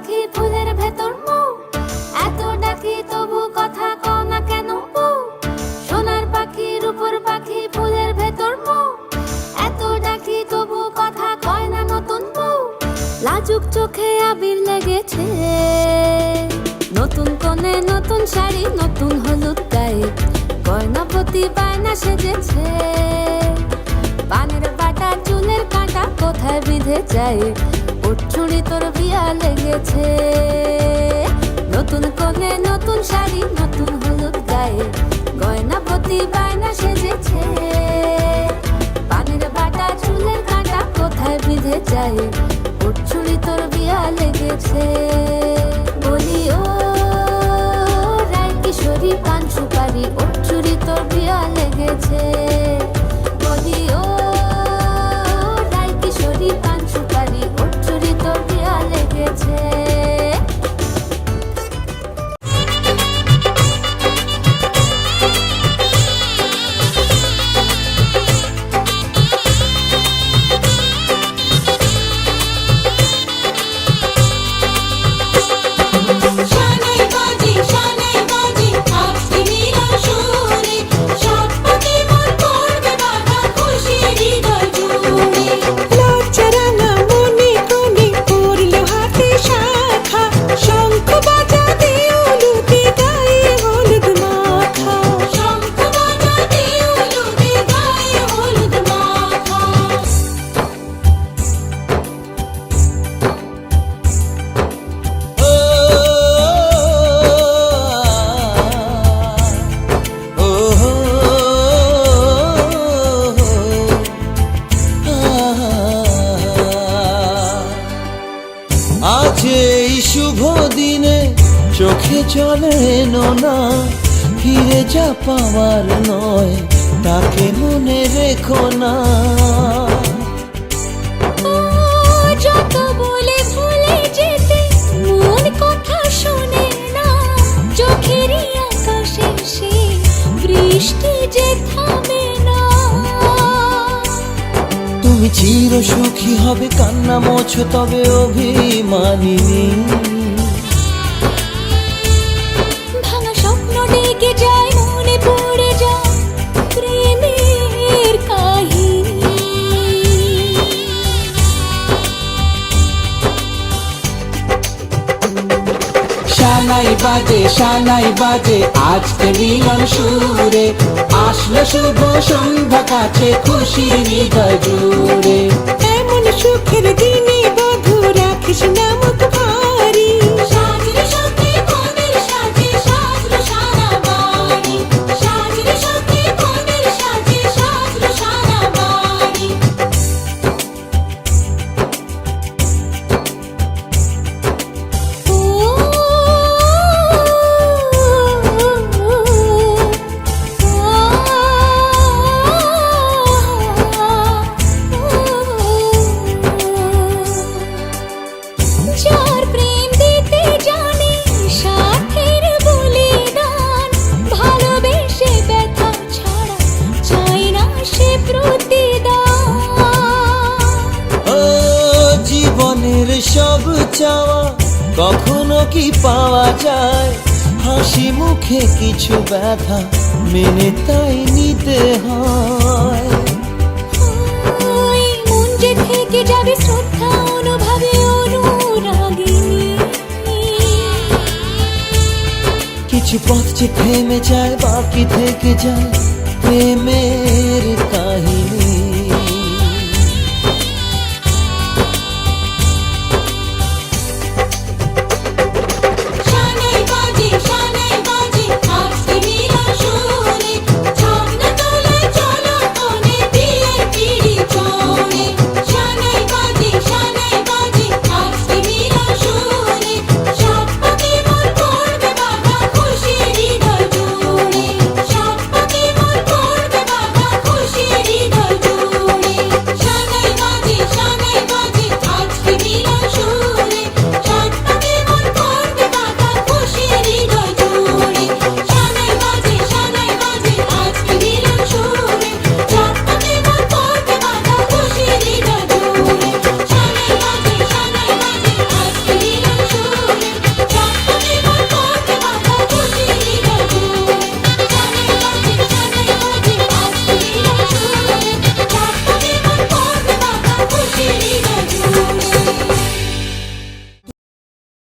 পাখি ফুলের ভেতর মৌ, এত ডাকি তবু কথা কও না কেন বউ। সোনার পাখি রূপোর পাখি ফুলের ভেতর মৌ, এত ডাকি তবু কথা কয় না নতুন বউ। লাজুক চোখে আবির লেগেছে, নতুন কোণে নতুন শাড়ি নতুন হলুদ গায়ে, গয়নাপতি বায়না সেজেছে। পানের বাটা চুলের কাঁটা কোথায় বিঁধে যায়, ওর চুড়ি তোর বিয়া লেগেছে। নতুন কোণে নতুন শাড়ি নতুন হলুদ গায়ে, গয়নাপতি বায়না সেজেছে। পানের বাটা চুলের কাঁটা কোথায় বিঁধে যায়, ওর চুড়ি তোর বিয়া লেগেছে। বলি ও রায় কিশোরী পান সুপারি, ওর চুড়ি তোর বিয়া লেগেছে। বলি ও রায় কিশোরী পান সুপারি, ওর চুড়ি তোর বিয়া লেগেছে। চোখে চলে না, ফিরে যা পাওয়ার নয়, তাকে মনে রেখো না। যত বলে ভুলে যেতে মন কথা শোনে না, চোখেরই আকাশে সে বৃষ্টি যে থামে না। তুমি চির সুখী হবে কান্না মোছো তবে অভিমানিনী। ডেকে যায় মনে পড়ে যায় প্রেমের কাহিনী। শানাই বাজে আজকে মিলন সুরে, আসলো শুভ সন্ধ্যা কাছে খুশির হৃদয় জুড়ে। এমন সুখের দিনে বধূ রাখিস না মুখ ভারী, সাজরে সখী কোনের সাজে সাজলো সারা বাড়ি, সাজরে সখী কোনের সাজে সাজলো সারা বাড়ি। যার প্রেম দিতে জানে সাথের বলিদান, ভালোবেসে ব্যথা ছাড়া চাই না সে প্রতিদান। ও জীবনের সব চাওয়া কখনো কি পাওয়া যায়, হাসি মুখে কিছু ব্যথা মেনে তাই নিতে হয়। মন যে থেকে যাবে শ্রদ্ধা অনুভবে অনুরাগিনী। কিছু পথ যে থেমে যায় বাকি থেকে যায় প্রেমের